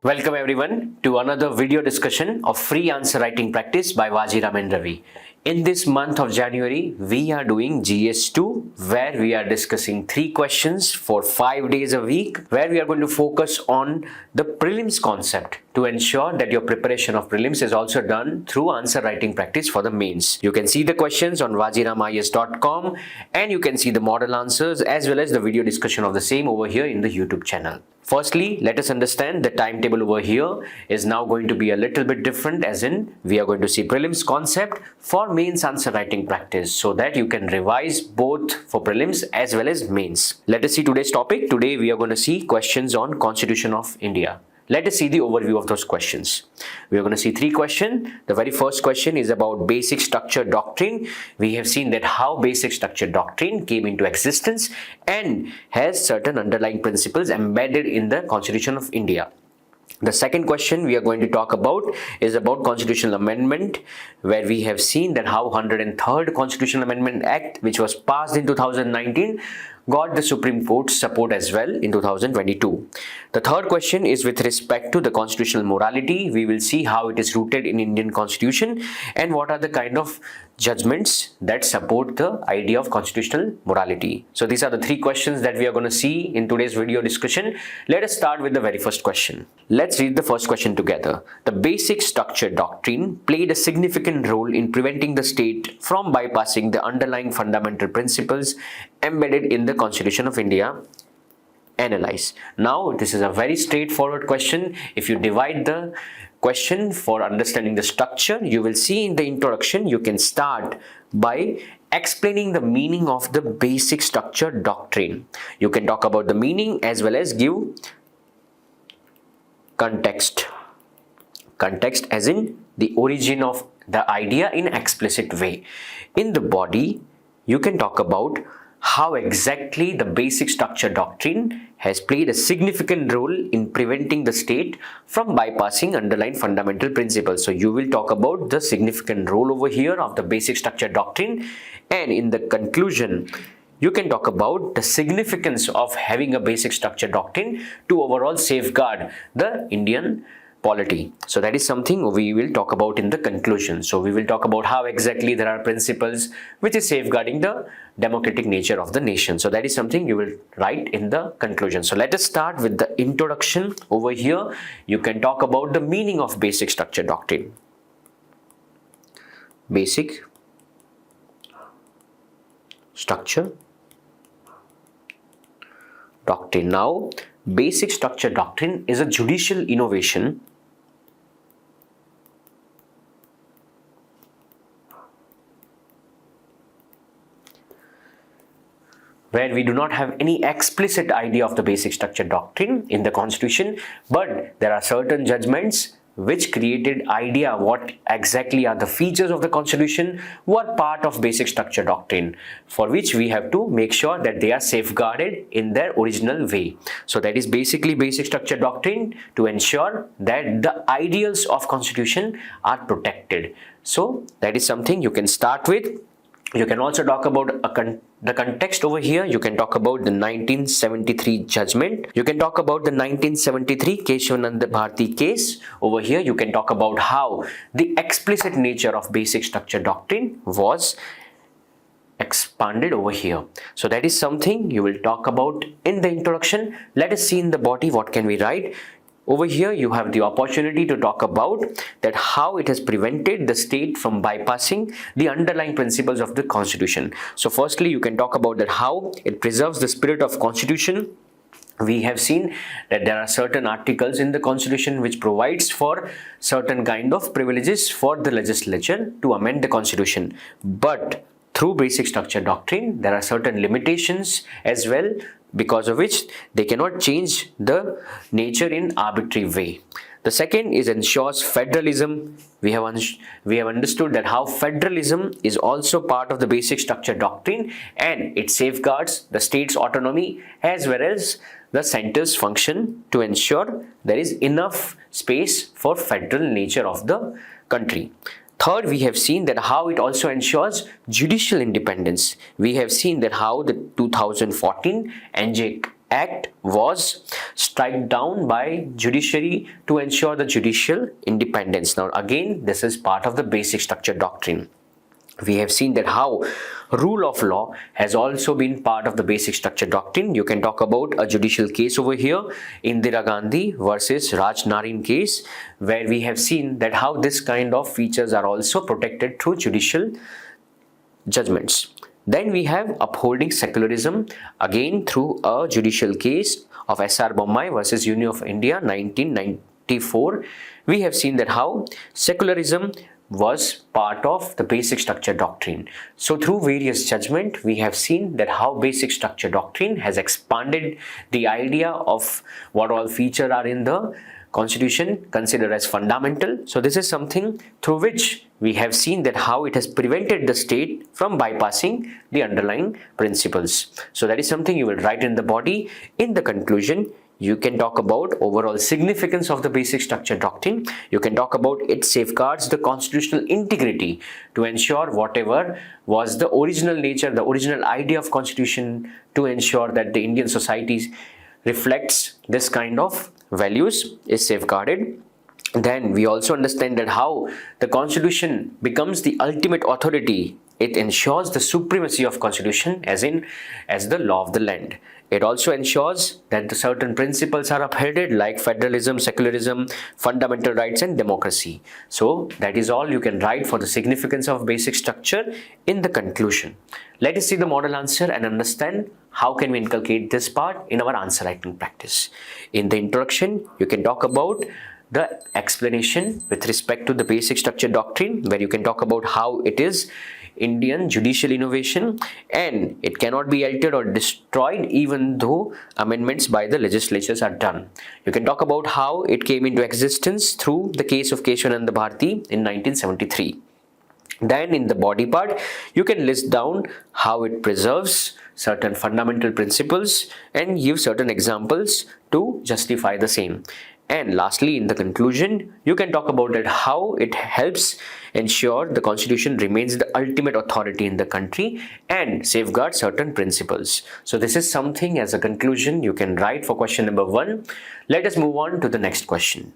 Welcome everyone to another video discussion of free answer writing practice by Vajiram and Ravi. In this month of January, we are doing GS2 where we are discussing 3 questions for 5 days a week where we are going to focus on the prelims concept to ensure that your preparation of prelims is also done through answer writing practice for the mains. You can see the questions on vajiramis.com and you can see the model answers as well as the video discussion of the same over here in the YouTube channel. Firstly, let us understand the timetable over here is now going to be a little bit different, as in we are going to see prelims concept for mains answer writing practice so that you can revise both for prelims as well as mains. Let us see today's topic. Today we are going to see questions on Constitution of India. Let us see the overview of those questions. We are going to see 3 questions. The very first question is about basic structure doctrine. We have seen that how basic structure doctrine came into existence and has certain underlying principles embedded in the Constitution of India. The second question we are going to talk about is about Constitutional Amendment, where we have seen that how 103rd Constitutional Amendment Act, which was passed in 2019, got the Supreme Court's support as well in 2022. The third question is with respect to the constitutional morality. We will see how it is rooted in Indian Constitution and what are the kind of judgments that support the idea of constitutional morality. So these are the 3 questions that we are going to see in today's video discussion. Let us start with the very first question. Let's read the first question together. The basic structure doctrine played a significant role in preventing the state from bypassing the underlying fundamental principles embedded in the Constitution of India. Analyze. Now, this is a very straightforward question. If you divide the question for understanding the structure, you will see in the introduction, you can start by explaining the meaning of the basic structure doctrine. You can talk about the meaning as well as give context. Context as in the origin of the idea in explicit way. In the body, you can talk about how exactly the basic structure doctrine has played a significant role in preventing the state from bypassing underlying fundamental principles. So you will talk about the significant role over here of the basic structure doctrine, and in the conclusion you can talk about the significance of having a basic structure doctrine to overall safeguard the Indian polity. So that is something we will talk about in the conclusion. So we will talk about how exactly there are principles which is safeguarding the democratic nature of the nation. So that is something you will write in the conclusion. So let us start with the introduction. Over here you can talk about the meaning of basic structure doctrine. Basic structure doctrine. Now, basic structure doctrine is a judicial innovation where we do not have any explicit idea of the basic structure doctrine in the Constitution, but there are certain judgments which created idea what exactly are the features of the Constitution, what part of basic structure doctrine, for which we have to make sure that they are safeguarded in their original way. So that is basically basic structure doctrine, to ensure that the ideals of Constitution are protected. So that is something you can start with. You can also talk about the context over here. You can talk about the 1973 judgment. You can talk about the 1973 Keshavananda Bharati case. Over here you can talk about how the explicit nature of basic structure doctrine was expanded over here. So that is something you will talk about in the introduction. Let us see in the body what can we write. Over here you have the opportunity to talk about that how it has prevented the state from bypassing the underlying principles of the Constitution. So firstly you can talk about that how it preserves the spirit of Constitution. We have seen that there are certain articles in the Constitution which provides for certain kind of privileges for the legislature to amend the Constitution. But through basic structure doctrine, there are certain limitations as well, because of which they cannot change the nature in arbitrary way. The second is ensures federalism. We have understood that how federalism is also part of the basic structure doctrine, and it safeguards the state's autonomy as well as the center's function to ensure there is enough space for federal nature of the country. Third, we have seen that how it also ensures judicial independence. We have seen that how the 2014 NJ Act was struck down by judiciary to ensure the judicial independence. Now again, this is part of the basic structure doctrine. We have seen that how rule of law has also been part of the basic structure doctrine. You can talk about a judicial case over here, Indira Gandhi versus Raj Narin case, where we have seen that how this kind of features are also protected through judicial judgments. Then we have upholding secularism, again through a judicial case of S.R. Bommai versus Union of India 1994. We have seen that how secularism was part of the basic structure doctrine. So through various judgment, we have seen that how basic structure doctrine has expanded the idea of what all features are in the constitution considered as fundamental. So this is something through which we have seen that how it has prevented the state from bypassing the underlying principles. So that is something you will write in the body. In the conclusion, you can talk about overall significance of the basic structure doctrine. You can talk about it safeguards the constitutional integrity to ensure whatever was the original nature, the original idea of constitution, to ensure that the Indian society reflects this kind of values is safeguarded. Then we also understand that how the constitution becomes the ultimate authority. It ensures the supremacy of constitution as the law of the land. It also ensures that the certain principles are upheld like federalism, secularism, fundamental rights and democracy. So that is all you can write for the significance of basic structure in the conclusion. Let us see the model answer and understand how can we inculcate this part in our answer writing practice. In the introduction, you can talk about the explanation with respect to the basic structure doctrine, where you can talk about how it is Indian judicial innovation and it cannot be altered or destroyed even though amendments by the legislatures are done. You can talk about how it came into existence through the case of Keshavananda Bharati in 1973. Then in the body part, you can list down how it preserves certain fundamental principles and give certain examples to justify the same. And lastly, in the conclusion, you can talk about that how it helps ensure the constitution remains the ultimate authority in the country and safeguard certain principles. So this is something as a conclusion you can write for question number 1. Let us move on to the next question.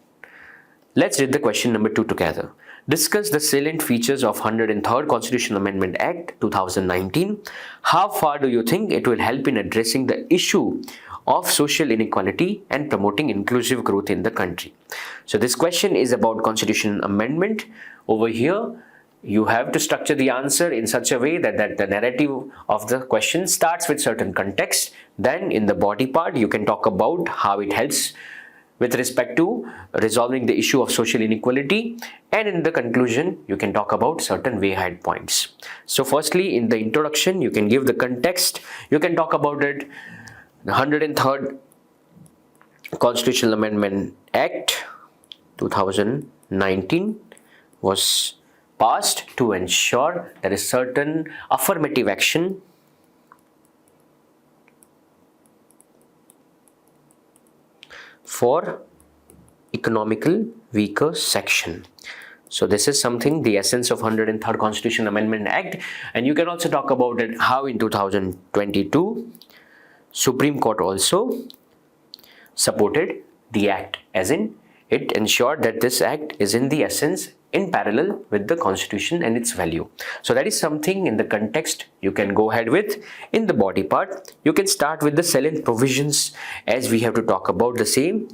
Let's read the question number 2 together. Discuss the salient features of 103rd Constitutional Amendment Act 2019. How far do you think it will help in addressing the issue of social inequality and promoting inclusive growth in the country? So this question is about constitutional amendment. Over here, you have to structure the answer in such a way that the narrative of the question starts with certain context. Then in the body part, you can talk about how it helps with respect to resolving the issue of social inequality, and in the conclusion you can talk about certain way ahead points. So firstly, in the introduction, you can give the context. You can talk about it. The 103rd Constitutional Amendment Act 2019 was passed to ensure there is certain affirmative action for economical weaker section. So this is something, the essence of 103rd Constitutional Amendment Act. And you can also talk about it how in 2022 Supreme Court also supported the act, as in it ensured that this act is in the essence in parallel with the constitution and its value. So that is something in the context you can go ahead with. In the body part, you can start with the salient provisions, as we have to talk about the same,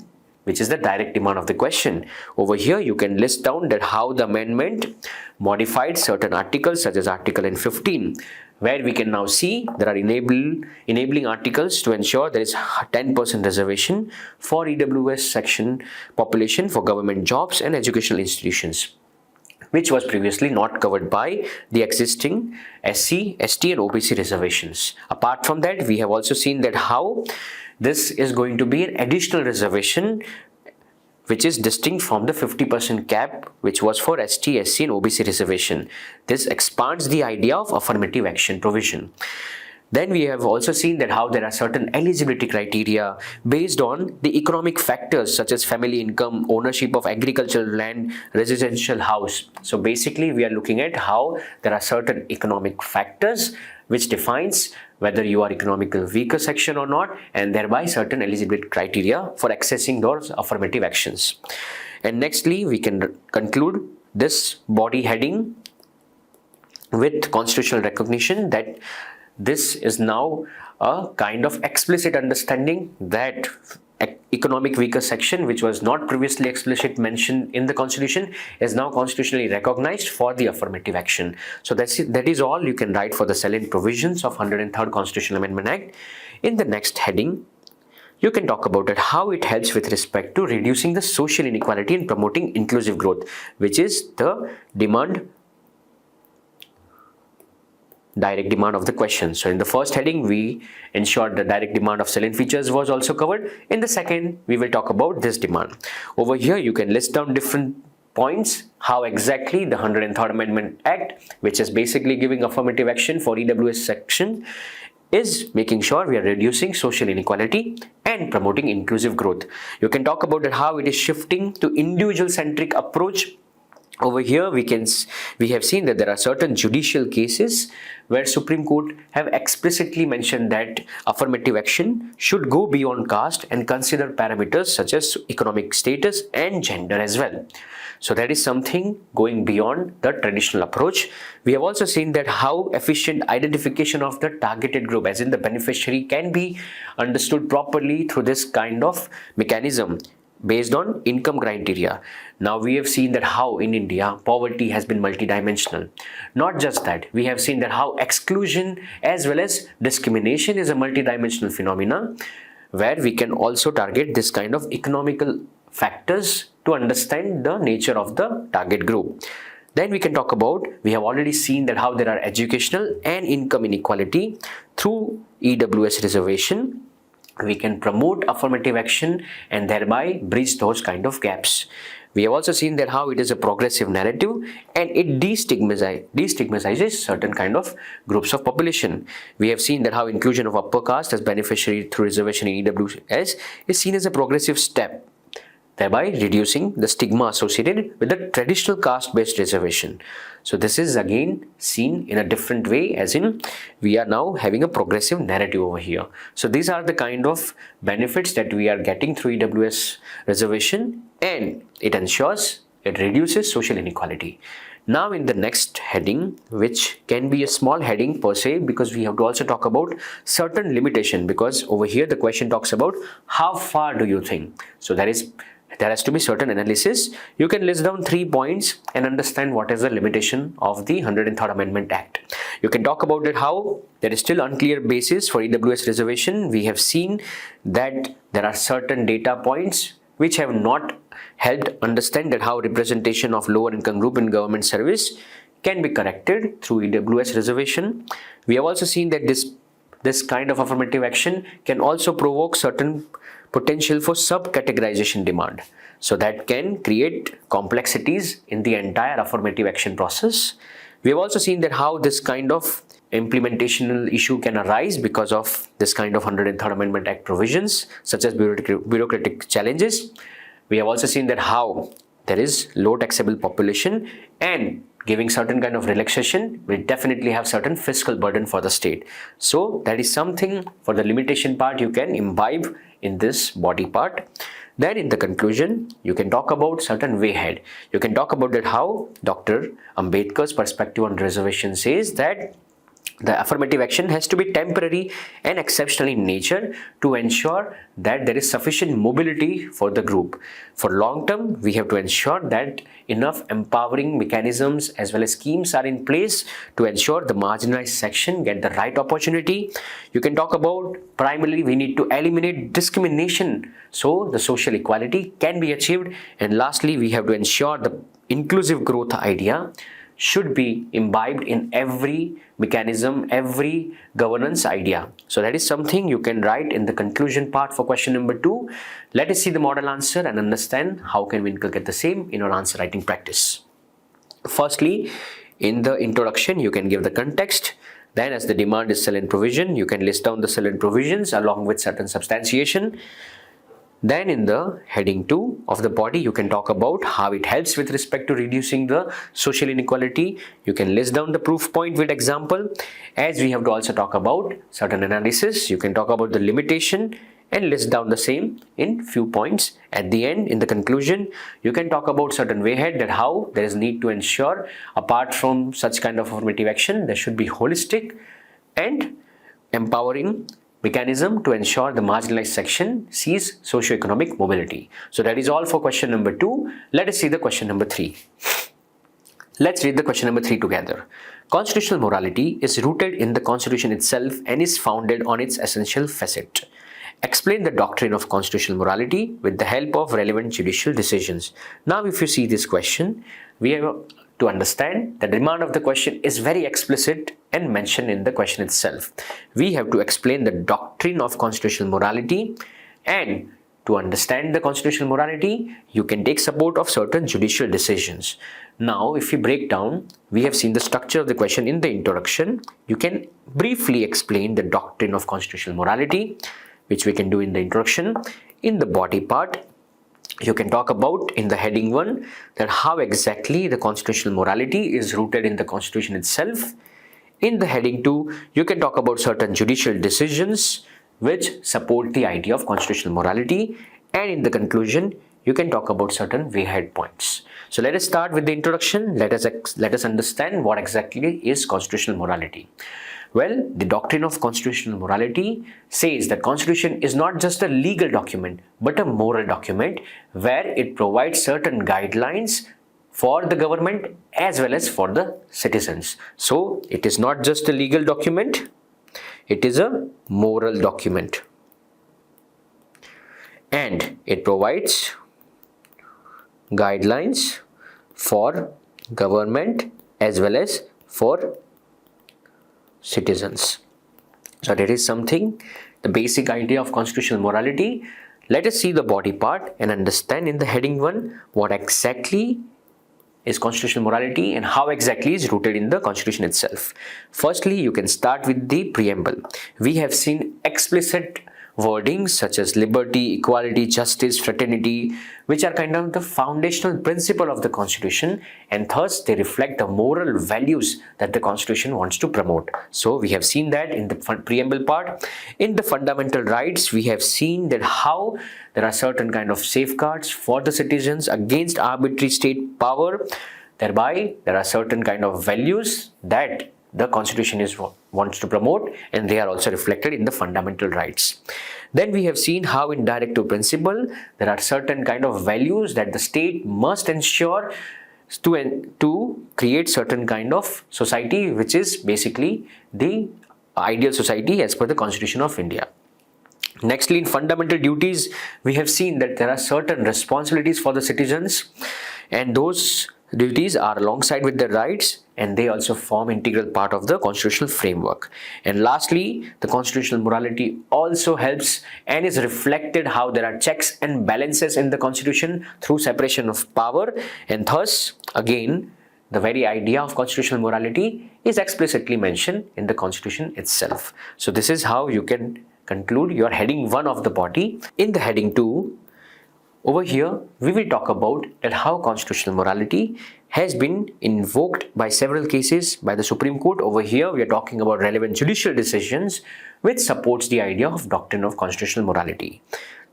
which is the direct demand of the question. Over here, you can list down that how the amendment modified certain articles such as Article N15, where we can now see there are enabling articles to ensure there is 10% reservation for EWS section population for government jobs and educational institutions, which was previously not covered by the existing SC, ST and OBC reservations. Apart from that, we have also seen that how this is going to be an additional reservation which is distinct from the 50% cap which was for ST, SC and OBC reservation. This expands the idea of affirmative action provision. Then we have also seen that how there are certain eligibility criteria based on the economic factors such as family income, ownership of agricultural land, residential house. So basically we are looking at how there are certain economic factors which defines whether you are economically weaker section or not, and thereby certain eligibility criteria for accessing those affirmative actions. And nextly, we can conclude this body heading with constitutional recognition that this is now a kind of explicit understanding that economic weaker section, which was not previously explicitly mentioned in the constitution, is now constitutionally recognized for the affirmative action. So that is all you can write for the salient provisions of 103rd Constitutional Amendment Act. In the next heading, you can talk about it, how it helps with respect to reducing the social inequality and promoting inclusive growth, which is the direct demand of the question. So in the first heading, we ensured the direct demand of salient features was also covered. In the second, we will talk about this demand. Over here, you can list down different points, how exactly the 103rd Amendment Act, which is basically giving affirmative action for EWS section, is making sure we are reducing social inequality and promoting inclusive growth. You can talk about how it is shifting to individual-centric approach. Over here, we have seen that there are certain judicial cases where Supreme Court have explicitly mentioned that affirmative action should go beyond caste and consider parameters such as economic status and gender as well. So that is something going beyond the traditional approach. We have also seen that how efficient identification of the targeted group, as in the beneficiary, can be understood properly through this kind of mechanism based on income criteria. Now we have seen that how in India poverty has been multidimensional. Not just that, we have seen that how exclusion as well as discrimination is a multidimensional phenomena, where we can also target this kind of economical factors to understand the nature of the target group. Then we can talk about, we have already seen that how there are educational and income inequality through EWS reservation. We can promote affirmative action and thereby bridge those kind of gaps. We have also seen that how it is a progressive narrative and it destigmatizes certain kind of groups of population. We have seen that how inclusion of upper caste as beneficiary through reservation in EWS is seen as a progressive step, thereby reducing the stigma associated with the traditional caste-based reservation. So this is again seen in a different way, as in we are now having a progressive narrative over here. So these are the kind of benefits that we are getting through EWS reservation, and it ensures, it reduces social inequality. Now in the next heading, which can be a small heading per se, because we have to also talk about certain limitation, because over here the question talks about how far do you think. So there has to be certain analysis. You can list down 3 points and understand what is the limitation of the 103rd Amendment Act. You can talk about it how there is still unclear basis for EWS reservation. We have seen that there are certain data points which have not helped understand that how representation of lower income group in government service can be corrected through EWS reservation. We have also seen that this kind of affirmative action can also provoke certain potential for sub-categorization demand. So that can create complexities in the entire affirmative action process. We have also seen that how this kind of implementational issue can arise because of this kind of 103rd Amendment Act provisions, such as bureaucratic challenges. We have also seen that how there is low taxable population, and giving certain kind of relaxation will definitely have certain fiscal burden for the state. So that is something for the limitation part you can imbibe in this body part. Then in the conclusion, you can talk about certain way ahead. You can talk about that how Dr. Ambedkar's perspective on reservation says that the affirmative action has to be temporary and exceptional in nature to ensure that there is sufficient mobility for the group. For long term, we have to ensure that enough empowering mechanisms as well as schemes are in place to ensure the marginalized section get the right opportunity. You can talk about primarily we need to eliminate discrimination so the social equality can be achieved. And lastly, we have to ensure the inclusive growth idea should be imbibed in every mechanism, every governance idea. So that is something you can write in the conclusion part for question number 2. Let us see the model answer and understand how can we inculcate the same in our answer writing practice. Firstly, in the introduction, you can give the context. Then as the demand is salient provision, you can list down the salient provisions along with certain substantiation. Then in the heading 2 of the body, you can talk about how it helps with respect to reducing the social inequality. You can list down the proof point with example. As we have to also talk about certain analysis, you can talk about the limitation and list down the same in few points. At the end, in the conclusion, you can talk about certain way ahead, that how there is need to ensure, apart from such kind of affirmative action, there should be holistic and empowering mechanism to ensure the marginalized section sees socio-economic mobility. So that is all for question number 2. Let us see the question number 3. Let's read the question number 3 together. Constitutional morality is rooted in the Constitution itself and is founded on its essential facet. Explain the doctrine of constitutional morality with the help of relevant judicial decisions. Now, if you see this question, we have to understand the demand of the question is very explicit and mentioned in the question itself. We have to explain the doctrine of constitutional morality, and to understand the constitutional morality, you can take support of certain judicial decisions. Now, if we break down, we have seen the structure of the question in the introduction. You can briefly explain the doctrine of constitutional morality, which we can do in the introduction. In the body part, you can talk about in the heading 1 that how exactly the constitutional morality is rooted in the Constitution itself. In the heading 2, you can talk about certain judicial decisions which support the idea of constitutional morality, and in the conclusion, you can talk about certain way ahead points. So let us start with the introduction. Let us understand what exactly is constitutional morality. Well, the doctrine of constitutional morality says that Constitution is not just a legal document but a moral document where it provides certain guidelines for the government as well as for the citizens. So it is not just a legal document, it is a moral document, and it provides guidelines for government as well as for citizens. So that is something, the basic idea of constitutional morality. Let us see the body part and understand in the heading 1 what exactly is constitutional morality and how exactly is rooted in the Constitution itself. Firstly, you can start with the preamble. We have seen explicit wordings such as liberty, equality, justice, fraternity, which are kind of the foundational principle of the Constitution, and thus they reflect the moral values that the Constitution wants to promote. So we have seen that in the preamble part. In the fundamental rights, we have seen that how there are certain kind of safeguards for the citizens against arbitrary state power. Thereby, there are certain kind of values that the Constitution wants to promote, and they are also reflected in the fundamental rights. Then we have seen how in directive principle there are certain kind of values that the state must ensure to create certain kind of society, which is basically the ideal society as per the Constitution of India. Nextly, in fundamental duties, we have seen that there are certain responsibilities for the citizens, and those duties are alongside with their rights, and they also form integral part of the constitutional framework. And lastly, the constitutional morality also helps and is reflected how there are checks and balances in the Constitution through separation of power, and thus again the very idea of constitutional morality is explicitly mentioned in the Constitution itself. So this is how you can conclude your heading 1 of the body. In the heading 2, over here, we will talk about that how constitutional morality has been invoked by several cases by the Supreme Court. Over here, we are talking about relevant judicial decisions which supports the idea of doctrine of constitutional morality.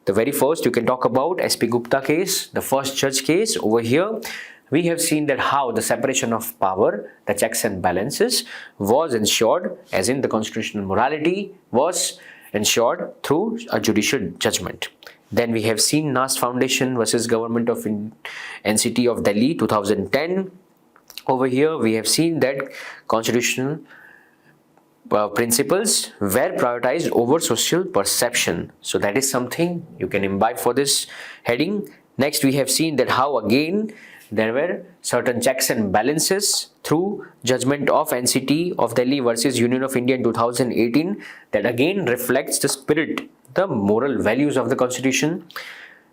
The very first, you can talk about SP Gupta case, the first judge case. Over here, we have seen that how the separation of power, the checks and balances was ensured, as in the constitutional morality was ensured through a judicial judgment. Then we have seen NAS Foundation versus Government of NCT of Delhi 2010. Over here, we have seen that constitutional principles were prioritized over social perception. So that is something you can imbibe for this heading. Next, we have seen that how again there were certain checks and balances through judgment of NCT of Delhi versus Union of India in 2018 that again reflects the spirit, the moral values of the Constitution.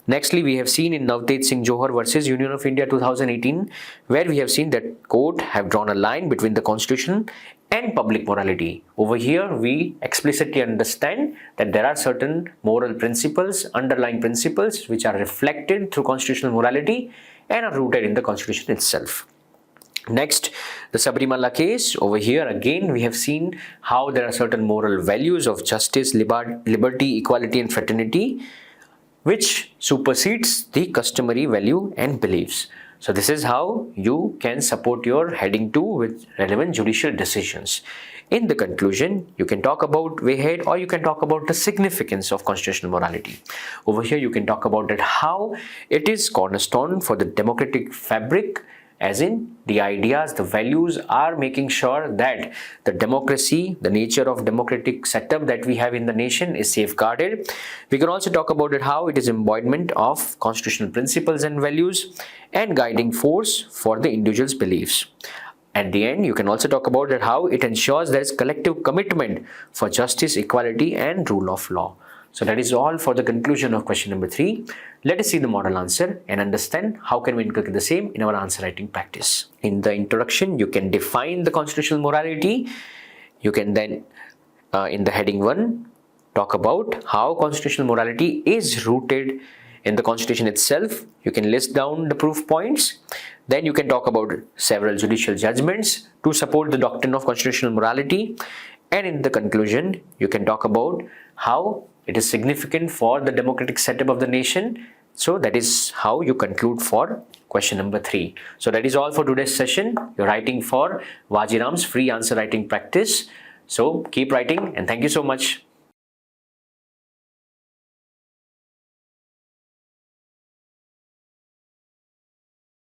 Nextly, we have seen in Navtej Singh Johar versus Union of India 2018, where we have seen that court have drawn a line between the Constitution and public morality. Over here, we explicitly understand that there are certain moral principles, underlying principles, which are reflected through constitutional morality and are rooted in the constitution itself. Next, the Sabarimala case. Over here again we have seen how there are certain moral values of justice, liberty, equality and fraternity which supersedes the customary value and beliefs. So this is how you can support your heading 2 with relevant judicial decisions. In the conclusion, you can talk about way ahead or you can talk about the significance of constitutional morality. Over here you can talk about that how it is cornerstone for the democratic fabric, as in the ideas, the values are making sure that the democracy, the nature of democratic setup that we have in the nation is safeguarded. We can also talk about it how it is embodiment of constitutional principles and values and guiding force for the individual's beliefs. At the end, you can also talk about that how it ensures there is collective commitment for justice, equality and rule of law. So that is all for the conclusion of question number 3. Let us see the model answer and understand how can we inculcate the same in our answer writing practice. In the introduction, you can define the constitutional morality. You can then, in the heading 1, talk about how constitutional morality is rooted in the constitution itself. You can list down the proof points. Then you can talk about several judicial judgments to support the doctrine of constitutional morality. And in the conclusion, you can talk about how it is significant for the democratic setup of the nation. So that is how you conclude for question number 3. So that is all for today's session. You're writing for Vajiram's free answer writing practice. So keep writing and thank you so much.